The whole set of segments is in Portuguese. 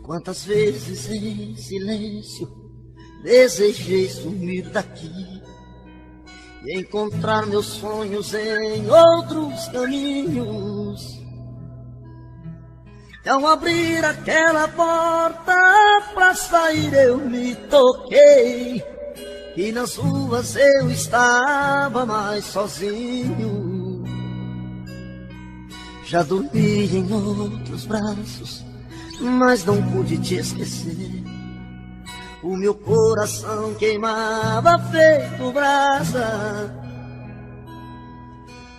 Quantas vezes em silêncio desejei sumir daqui e encontrar meus sonhos em outros caminhos. E ao abrir aquela porta pra sair eu me toquei, e nas ruas eu estava mais sozinho. Já dormi em outros braços, mas não pude te esquecer. O meu coração queimava feito brasa.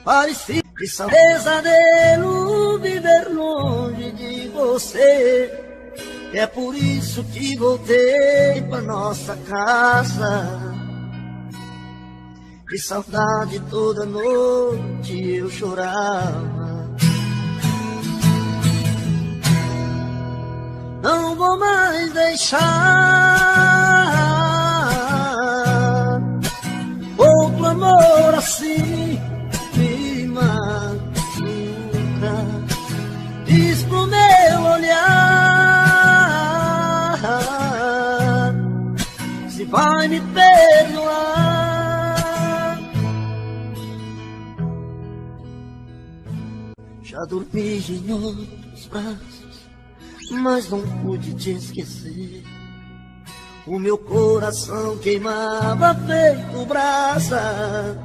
Parecia que só pesadelo viver longe de você. É por isso que voltei pra nossa casa. De saudade toda noite eu chorava. Não vou mais deixar outro amor assim me machuca. Diz pro meu olhar se vai me perdoar. Já dormi em outros braços, mas não pude te esquecer. O meu coração queimava feito brasa.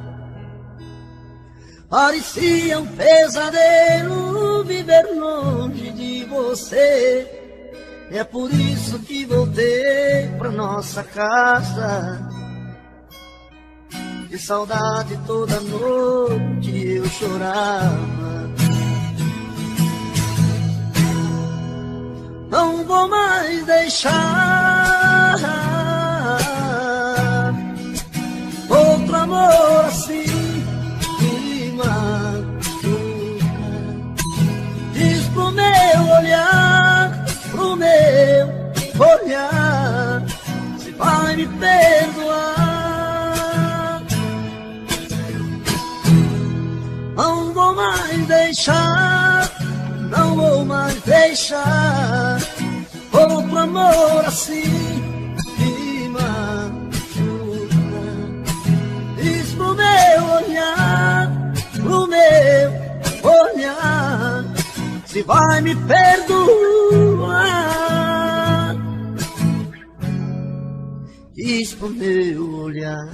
Parecia um pesadelo viver longe de você. É por isso que voltei pra nossa casa. De saudade toda noite eu chorava. Não vou mais deixar outro amor assim me machuca. Diz pro meu olhar se vai me perdoar. Não vou mais deixar, não vou mais deixar outro amor assim me machuca. Diz pro meu olhar se vai me perdoar. Diz pro meu olhar.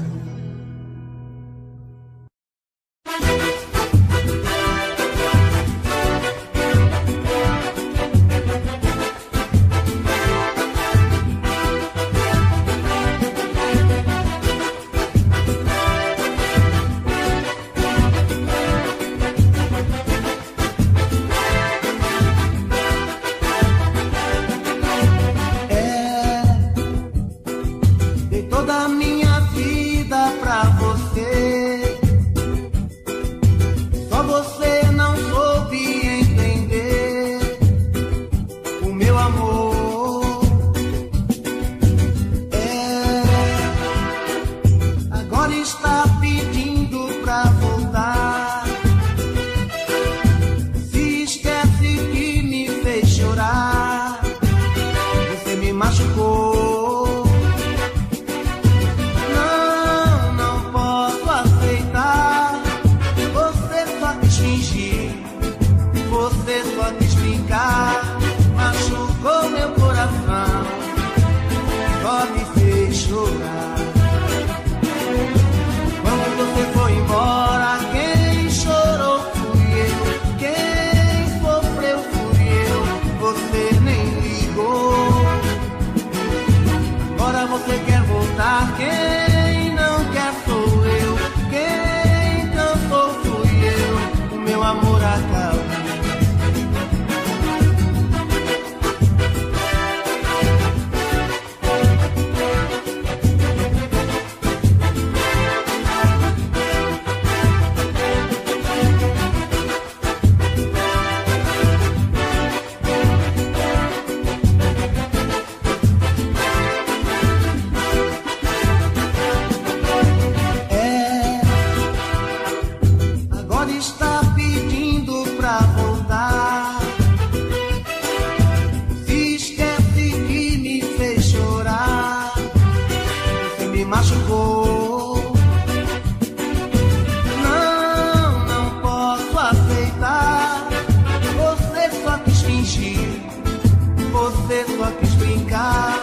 você só quis brincar,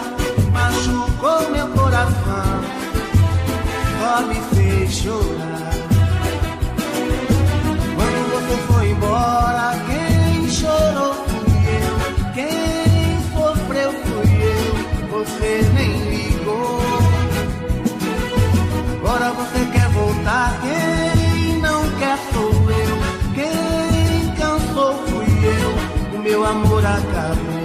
machucou meu coração, só me fez chorar. Quando você foi embora, quem chorou fui eu, quem sofreu fui eu, você nem ligou. Agora você quer voltar, quem não quer sou eu, quem cansou fui eu, o meu amor acabou.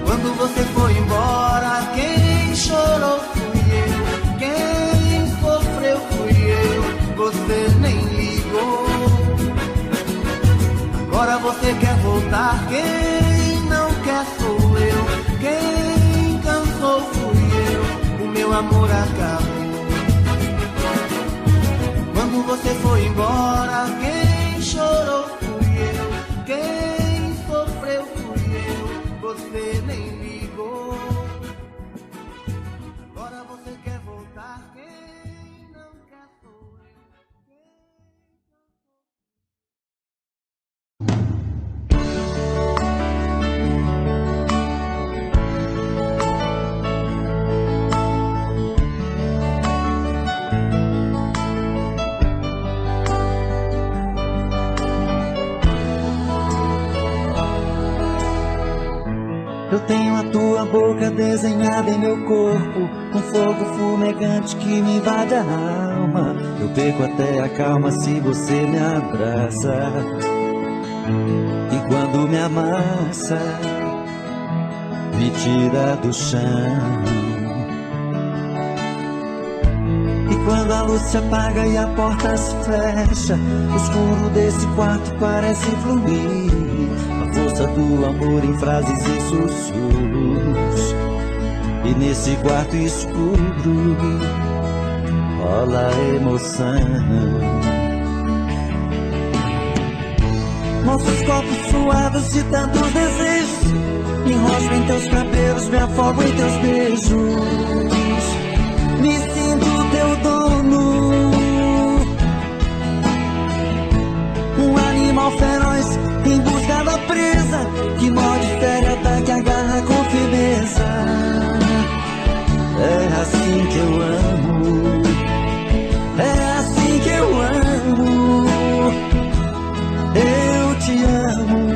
Quando você foi embora, quem chorou fui eu, quem sofreu fui eu, você nem ligou. Agora você quer voltar, quem não quer sou eu, quem cansou fui eu, o meu amor acabou. Quando você foi embora, quem chorou fui eu, quem sofreu fui eu, você nem ligou. Agora você quer voltar, quem não quer sou eu. Eu tenho a tua boca desenhada em meu corpo, um fogo fumegante que me invade a alma. Eu perco até a calma se você me abraça. E quando me amassa, me tira do chão. E quando a luz se apaga e a porta se fecha, o escuro desse quarto parece fluir. Força do amor em frases e sussurros. E nesse quarto escuro rola emoção. Nossos corpos suados de tantos desejos, me enrosco em teus cabelos, me afogo em teus beijos. Me sinto teu dono, um animal feroz em busca da presa, que morde, fere, ataca, agarra com firmeza. É assim que eu amo, é assim que eu amo, eu te amo.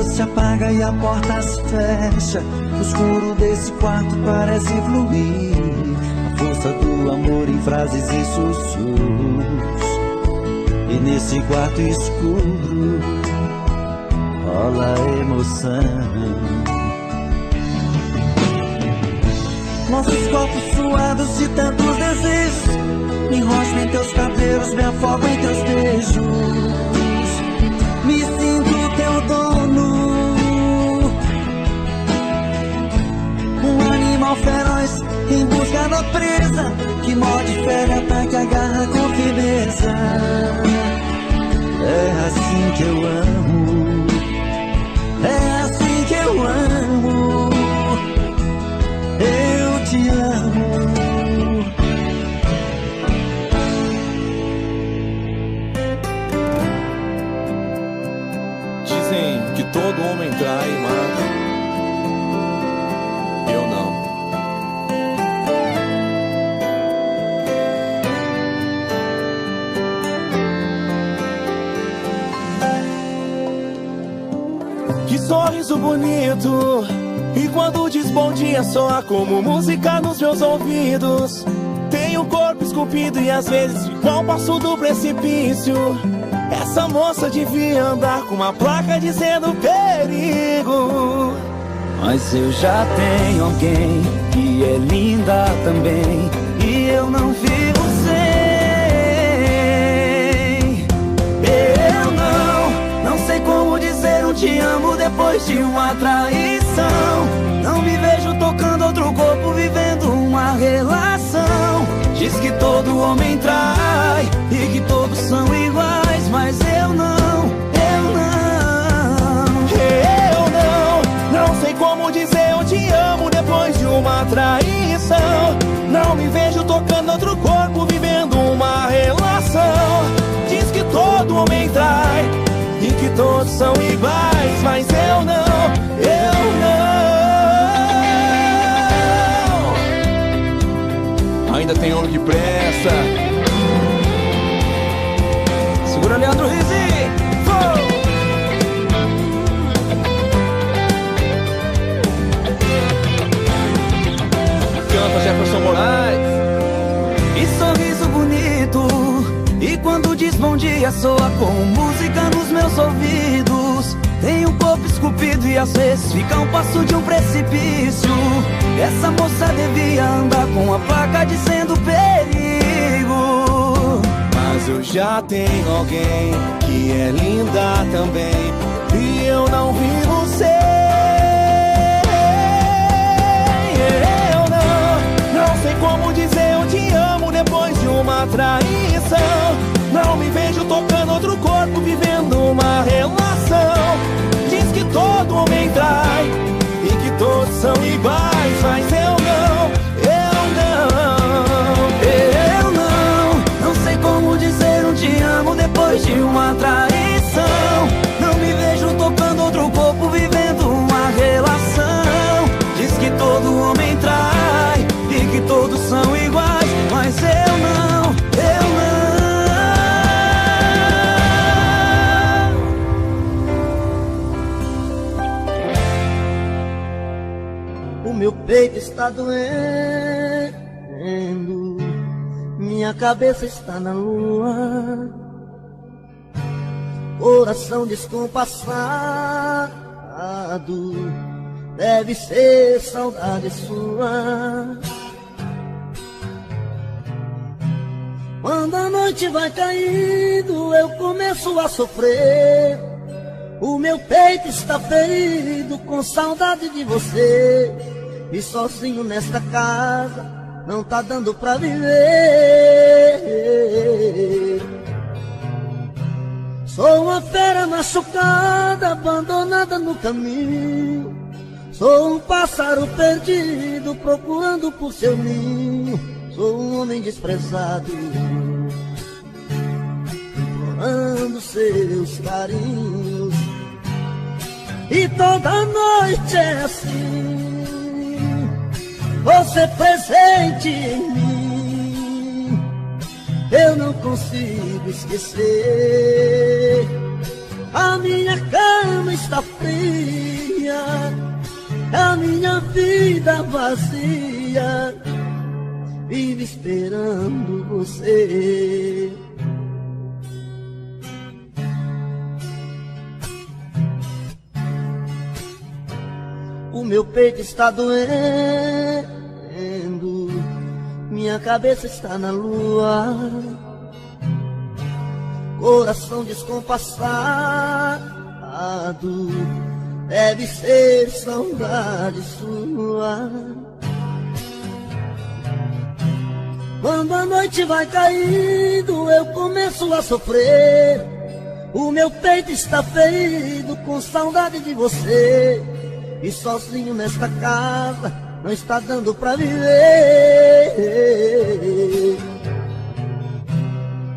Se apaga e a porta se fecha, o escuro desse quarto parece fluir. A força do amor em frases e sussurros. E nesse quarto escuro rola emoção. Nossos corpos suados de tantos desejos, me enrosco em teus cabelos, me afogo em teus beijos. Me sinto teu dono, um animal feroz em busca da presa, que morde, fere, ataca, agarra com firmeza. É assim que eu amo, é assim que eu amo, eu te amo. Que todo homem trai e mata, eu não. Que sorriso bonito, e quando diz bom dia soa como música nos meus ouvidos. Tem o corpo esculpido e às vezes igual passo do precipício. Essa moça devia andar com uma placa dizendo perigo. Mas eu já tenho alguém que é linda também, e eu não vivo sem. Eu não sei como dizer um te amo depois de uma traição. Não me vejo tocando outro corpo, vivendo uma relação. homem trai e que todos são iguais, mas eu não, não sei como dizer eu te amo depois de uma traição. Não me vejo tocando outro corpo, vivendo uma relação. Diz que todo homem trai e que todos são iguais, mas eu não. Ainda tem homem que presta. Segura, Leandro Rizzi. Canta Jefferson Moraes. E sorriso bonito, e quando diz bom dia soa como música nos meus ouvidos. Tem um corpo esculpido e às vezes fica um passo de um precipício. Essa moça devia andar com a placa dizendo perigo. Mas eu já tenho alguém que é linda também, e eu não vivo sem. Eu não sei como dizer eu te amo depois de uma traição. Não me vejo tocando outro corpo, vivendo uma relação. Diz que todo homem trai e que todos são iguais, mas eu não sei como dizer eu te amo depois de uma traição. Não me vejo tocando outro corpo, vivendo uma relação. Diz que todo homem trai e que todos são iguais, mas eu não. Meu peito está doendo, minha cabeça está na lua, coração descompassado, deve ser saudade sua. Quando a noite vai caindo, eu começo a sofrer. O meu peito está ferido com saudade de você. E sozinho nesta casa não tá dando pra viver. Sou uma fera machucada, abandonada no caminho. Sou um pássaro perdido, procurando por seu ninho. Sou um homem desprezado, implorando seus carinhos. E toda noite é assim, você presente em mim. Eu não consigo esquecer. A minha cama está fria, a minha vida vazia, vive esperando você. O meu peito está doendo, minha cabeça está na lua, coração descompassado, deve ser saudade sua. Quando a noite vai caindo, eu começo a sofrer. O meu peito está ferido com saudade de você. E sozinho nesta casa não está dando pra viver.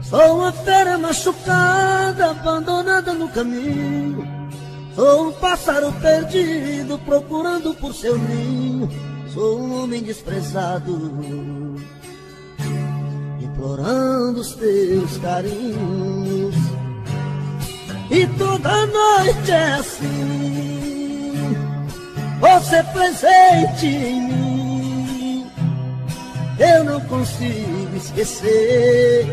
Sou uma fera machucada, abandonada no caminho. Sou um pássaro perdido, procurando por seu ninho. Sou um homem desprezado, implorando os teus carinhos. E toda noite é assim, você presente em mim. Eu não consigo esquecer.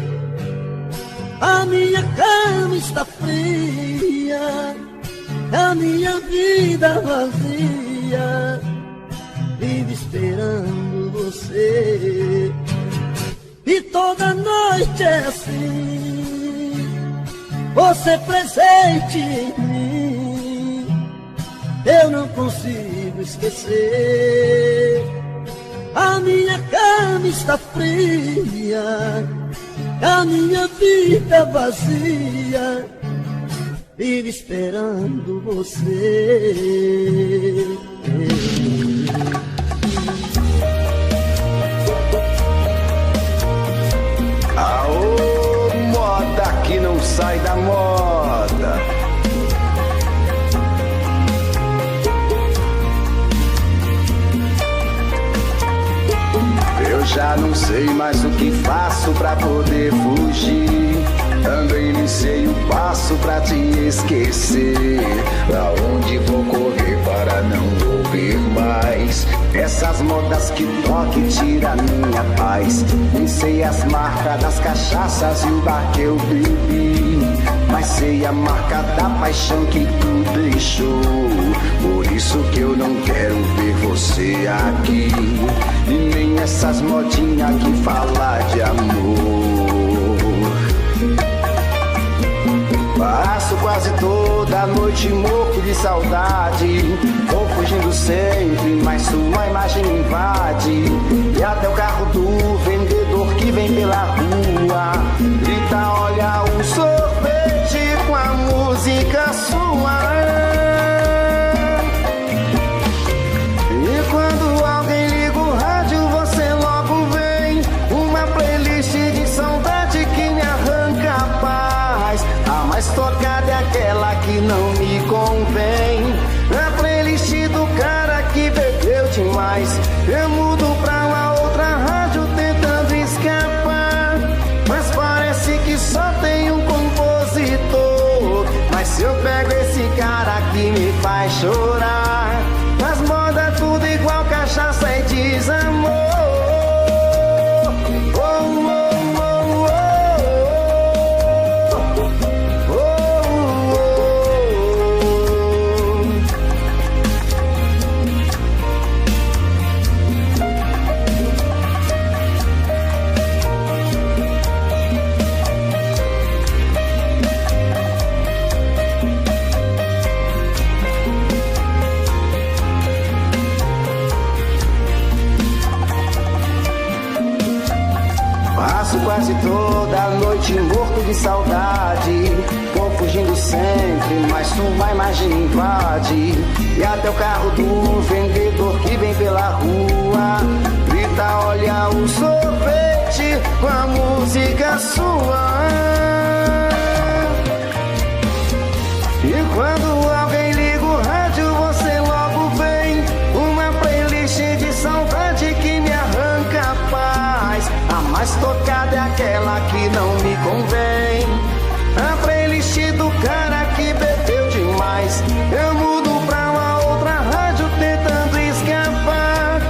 A minha cama está fria, a minha vida vazia, vive esperando você. E toda noite é assim, você presente em mim. Eu não consigo esquecer. A minha cama está fria, a minha vida vazia, vive esperando você. Aô, moda que não sai da moda. Eu já não sei mais o que faço pra poder fugir. Também nem sei o passo pra te esquecer. Pra onde vou correr para não ouvir mais essas modas que toca e tira minha paz. Nem sei as marcas das cachaças e o bar que eu bebi, mas sei a marca da paixão que tu deixou. Por isso que eu não quero ver você aqui, e nem essas modinhas que falam de amor. Passo quase toda noite morto de saudade, vou fugindo sempre, mas sua imagem me invade. E até o carro do vendedor que vem pela rua grita, olha o sorvete com a música sua. E quando alguém liga o rádio, você logo vem uma playlist de saudade que me arranca a paz. A mais tocada é aquela que não me convém, a playlist do cara que bebeu demais. Eu mudo pra uma outra rádio tentando escapar, mas parece que só tem um compositor. Mas se eu pego esse cara que me faz chorar, as modas tudo igual cachaça e desamor. Quase toda noite morto de saudade, vou fugindo sempre, mas sua imagem invade. E até o carro do vendedor que vem pela rua grita, olha o sorvete com a música sua. E quando alguém liga o rádio, você logo vem uma playlist de saudade que me arranca a paz. A mais tocada é aquela que não me convém, a playlist do cara que bebeu demais. Eu mudo pra uma outra rádio tentando escapar,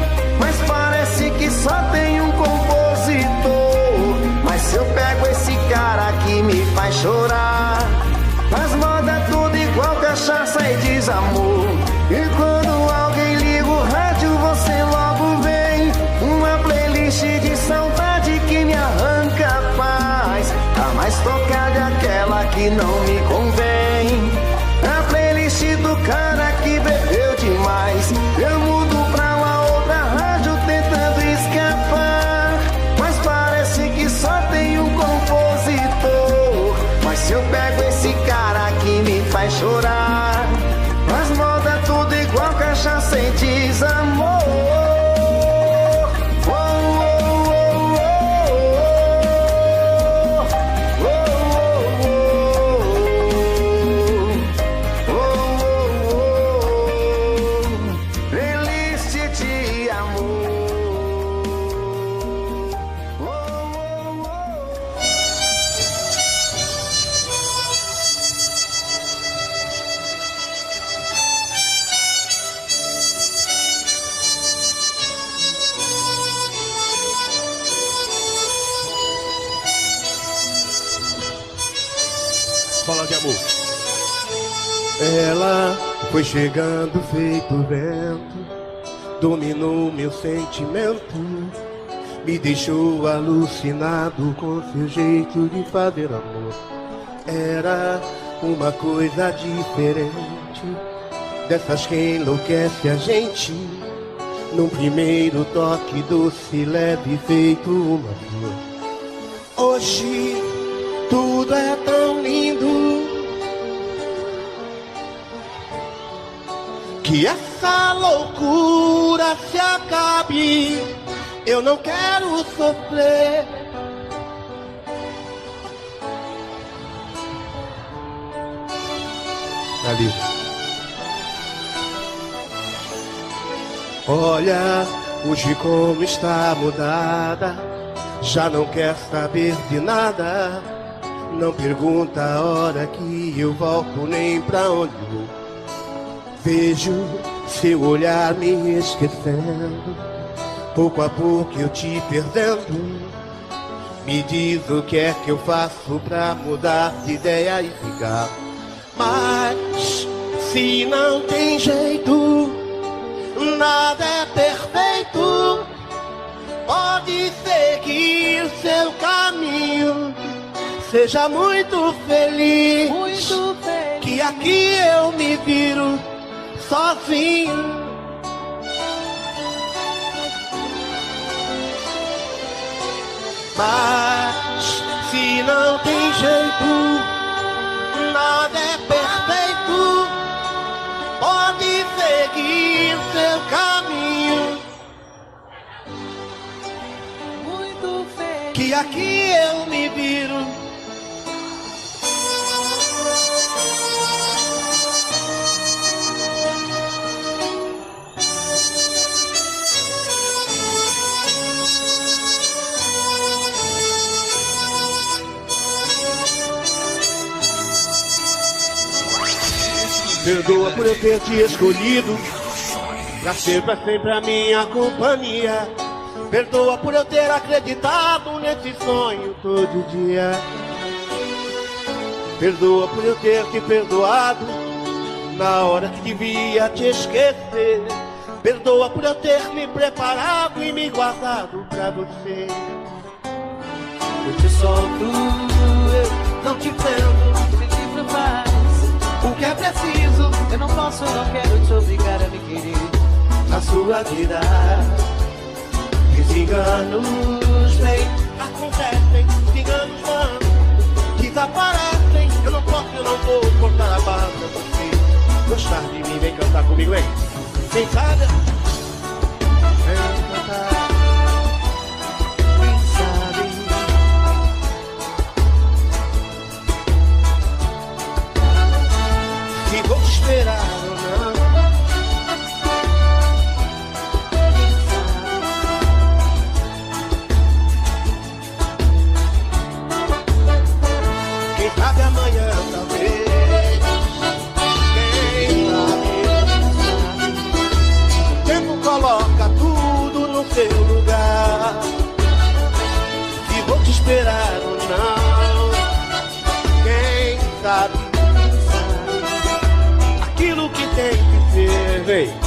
mas parece que só tem um compositor. Mas se eu pego esse cara que me faz chorar, as modas tudo igual cachaça e desamor. E quando alguém liga o rádio, você logo vem uma playlist de saudade que me arranca a paz. A mais tocada é aquela que não me convém, a playlist do cara que bebeu demais. Eu mudo pra uma outra rádio tentando escapar, mas parece que só tem um compositor. Mas se eu pego esse cara que me faz chorar, as modas tudo igual cachaça e desamor. Fala de amor. Ela foi chegando feito vento, dominou meu sentimento, me deixou alucinado com seu jeito de fazer amor. Era uma coisa diferente, dessas que enlouquece a gente. num primeiro toque doce, leve, feito uma flor. Hoje tudo é tão lindo que essa loucura se acabe. Eu não quero sofrer. Ali. Olha, hoje como está mudada, já não quer saber de nada. Não pergunta a hora que eu volto, nem pra onde vou. Vejo seu olhar me esquecendo, pouco a pouco eu te perdendo. Me diz o que é que eu faço pra mudar de ideia e ficar. Mas se não tem jeito, nada é perfeito. Pode seguir seu caminho, seja muito feliz, que aqui eu me viro sozinho. Mas se não tem jeito, nada é perfeito. Pode seguir seu caminho, muito feliz, que aqui eu me viro. Perdoa por eu ter te escolhido pra ser pra sempre a minha companhia. Perdoa por eu ter acreditado nesse sonho todo dia. Perdoa por eu ter te perdoado na hora que devia te esquecer. Perdoa por eu ter me preparado e me guardado pra você. Eu te solto, eu não te prendo, me livro mais. O que é preciso, eu não posso, eu não quero te obrigar a me querer. Na sua vida, desenganos vem, acontecem, desenganos vão, desaparecem. Eu não posso, eu não vou cortar a barra pra você gostar de mim. Vem cantar comigo, hein? Quem sabe? Vem cantar. Quem sabe? Se vou te esperar ou não. Quem sabe amanhã, talvez. Quem sabe? O tempo coloca tudo no seu lugar. Se vou te esperar ou não. Quem sabe? Aquilo que tem que ser, vem.